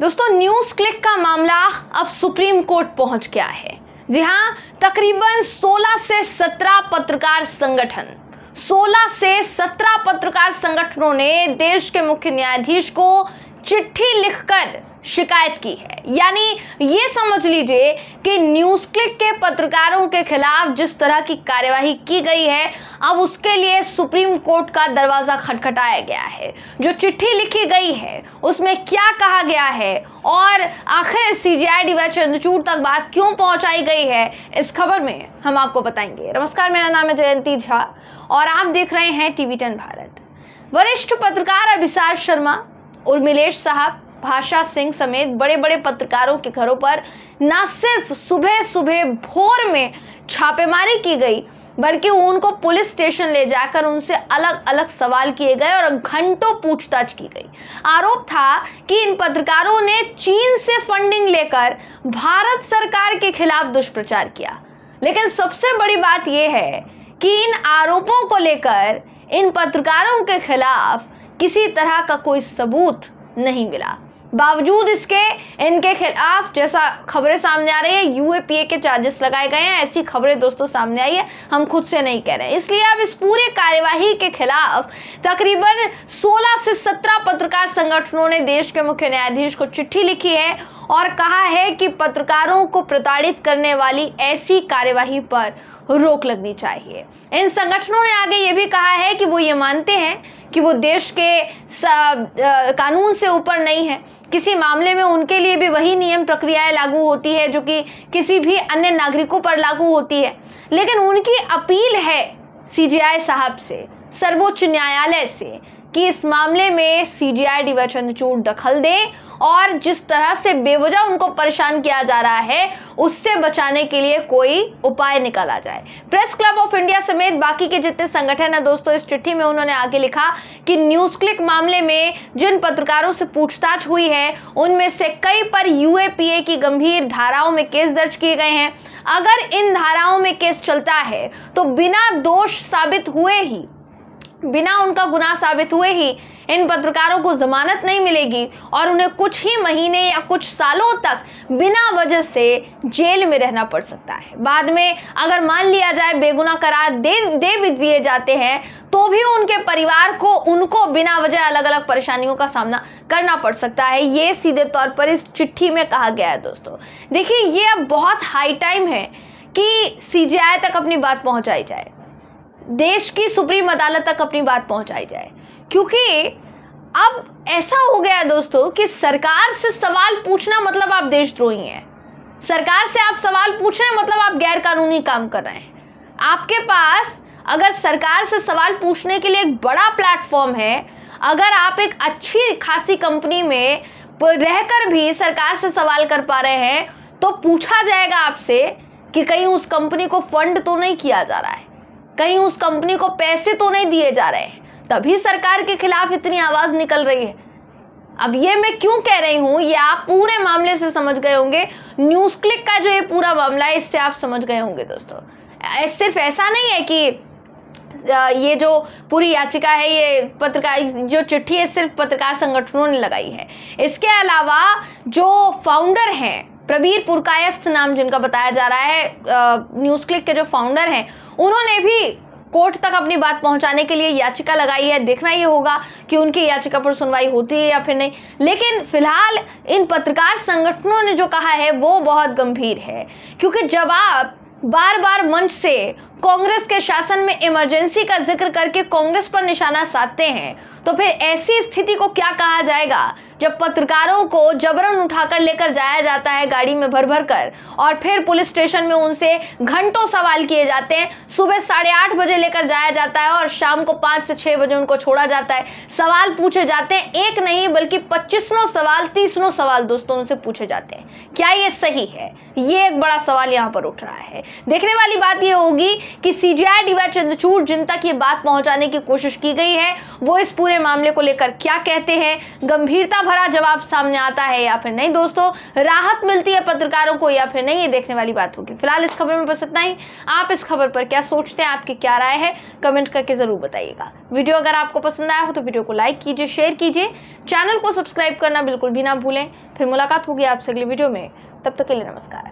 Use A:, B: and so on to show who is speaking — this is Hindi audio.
A: दोस्तों, न्यूज क्लिक का मामला अब सुप्रीम कोर्ट पहुंच गया है। जी हां, तकरीबन 16 से 17 पत्रकार संगठनों ने देश के मुख्य न्यायाधीश को चिट्ठी लिखकर शिकायत की है। यानी ये समझ लीजिए कि न्यूज क्लिक के पत्रकारों के खिलाफ जिस तरह की कार्यवाही की गई है, अब उसके लिए सुप्रीम कोर्ट का दरवाजा खटखटाया गया है। जो चिट्ठी लिखी गई है उसमें क्या कहा गया है और आखिर सीजेआई डी.वाई. चंद्रचूड़ तक बात क्यों पहुंचाई गई है, इस खबर में हम आपको बताएंगे। नमस्कार, मेरा नाम है जयंती झा और आप देख रहे हैं टीवी10 भारत। वरिष्ठ पत्रकार अभिसार शर्मा, उर्मिलेश साहब, भाषा सिंह समेत बड़े बड़े पत्रकारों के घरों पर न सिर्फ सुबह सुबह भोर में छापेमारी की गई, बल्कि उनको पुलिस स्टेशन ले जाकर उनसे अलग अलग सवाल किए गए और घंटों पूछताछ की गई। आरोप था कि इन पत्रकारों ने चीन से फंडिंग लेकर भारत सरकार के खिलाफ दुष्प्रचार किया। लेकिन सबसे बड़ी बात यह है कि इन आरोपों को लेकर इन पत्रकारों के खिलाफ किसी तरह का कोई सबूत नहीं मिला। बावजूद इसके इनके खिलाफ जैसा खबरें सामने आ रही है, यूएपीए के चार्जेस लगाए गए हैं। ऐसी खबरें दोस्तों सामने आई है, हम खुद से नहीं कह रहे हैं। इसलिए अब इस पूरे कार्यवाही के खिलाफ तकरीबन 16 से 17 पत्रकार संगठनों ने देश के मुख्य न्यायाधीश को चिट्ठी लिखी है और कहा है कि पत्रकारों को प्रताड़ित करने वाली ऐसी कार्यवाही पर रोक लगनी चाहिए। इन संगठनों ने आगे ये भी कहा है कि वो ये मानते हैं कि वो देश के कानून से ऊपर नहीं है। किसी मामले में उनके लिए भी वही नियम प्रक्रियाएं लागू होती है जो कि किसी भी अन्य नागरिकों पर लागू होती है। लेकिन उनकी अपील है सीजेआई साहब से, सर्वोच्च न्यायालय से, कि इस मामले में सीजेआई डी.वाई. चंद्रचूड़ दखल दें और जिस तरह से बेवजह उनको परेशान किया जा रहा है उससे बचाने के लिए कोई उपाय निकाला जाए। प्रेस क्लब ऑफ इंडिया समेत बाकी के जितने संगठन है दोस्तों, इस चिट्ठी में उन्होंने आगे लिखा कि न्यूज क्लिक मामले में जिन पत्रकारों से पूछताछ हुई है उनमें से कई पर यूएपीए की गंभीर धाराओं में केस दर्ज किए गए हैं। अगर इन धाराओं में केस चलता है तो बिना उनका गुनाह साबित हुए ही इन पत्रकारों को जमानत नहीं मिलेगी और उन्हें कुछ ही महीने या कुछ सालों तक बिना वजह से जेल में रहना पड़ सकता है। बाद में अगर मान लिया जाए बेगुनाह करार दे भी दिए जाते हैं तो भी उनके परिवार को उनको बिना वजह अलग अलग परेशानियों का सामना करना पड़ सकता है। ये सीधे तौर पर इस चिट्ठी में कहा गया है। दोस्तों देखिए, ये अब बहुत हाई टाइम है कि सीजेआई तक अपनी बात पहुंचाई जाए, देश की सुप्रीम अदालत तक अपनी बात पहुंचाई जाए, क्योंकि अब ऐसा हो गया है दोस्तों कि सरकार से सवाल पूछना मतलब आप देशद्रोही हैं। सरकार से आप सवाल पूछ रहे हैं मतलब आप गैर कानूनी काम कर रहे हैं। आपके पास अगर सरकार से सवाल पूछने के लिए एक बड़ा प्लेटफॉर्म है, अगर आप एक अच्छी खासी कंपनी में रहकर भी सरकार से सवाल कर पा रहे हैं, तो पूछा जाएगा आपसे कि कहीं उस कंपनी को फंड तो नहीं किया जा रहा है, कहीं उस कंपनी को पैसे तो नहीं दिए जा रहे हैं, तभी सरकार के खिलाफ इतनी आवाज निकल रही है। अब ये मैं क्यों कह रही हूं, ये आप पूरे मामले से समझ गए होंगे। न्यूज क्लिक का जो ये पूरा मामला है, इससे आप समझ गए होंगे दोस्तों। सिर्फ ऐसा नहीं है कि ये जो पूरी याचिका है, ये पत्रकार जो चिट्ठी है सिर्फ पत्रकार संगठनों ने लगाई है। इसके अलावा जो फाउंडर हैं, प्रबीर पुरकायस्थ नाम जिनका बताया जा रहा है, न्यूज क्लिक के जो फाउंडर हैं, उन्होंने भी कोर्ट तक अपनी बात पहुंचाने के लिए याचिका लगाई है। देखना ये होगा कि उनकी याचिका पर सुनवाई होती है या फिर नहीं। लेकिन फिलहाल इन पत्रकार संगठनों ने जो कहा है वो बहुत गंभीर है, क्योंकि जब आप बार बार मंच से कांग्रेस के शासन में इमरजेंसी का जिक्र करके कांग्रेस पर निशाना साधते हैं, तो फिर ऐसी स्थिति को क्या कहा जाएगा जब पत्रकारों को जबरन उठाकर लेकर जाया जाता है गाड़ी में भर भर कर, और फिर पुलिस स्टेशन में उनसे घंटों सवाल किए जाते हैं। सुबह 8:30 बजे लेकर जाया जाता है और शाम को 5 से 6 बजे उनको छोड़ा जाता है। सवाल पूछे जाते हैं, एक नहीं बल्कि 25 सवाल, 30 सवाल दोस्तों उनसे पूछे जाते हैं। क्या ये सही है? ये एक बड़ा सवाल यहाँ पर उठ रहा है। देखने वाली बात यह होगी कि सीजेआई डी.वाई. चंद्रचूड़ जिन तक ये बात पहुंचाने की कोशिश की गई है, वो इस पूरे मामले को लेकर क्या कहते हैं। गंभीरता भरा जवाब सामने आता है या फिर नहीं दोस्तों, राहत मिलती है पत्रकारों को या फिर नहीं, ये देखने वाली बात होगी। फिलहाल इस खबर में बस इतना ही। आप इस खबर पर क्या सोचते हैं, आपकी क्या राय है, कमेंट करके जरूर बताइएगा। वीडियो अगर आपको पसंद आया हो तो वीडियो को लाइक कीजिए, शेयर कीजिए, चैनल को सब्सक्राइब करना बिल्कुल भी ना भूलें। फिर मुलाकात होगी आपसे अगली वीडियो में, तब तक के लिए नमस्कार।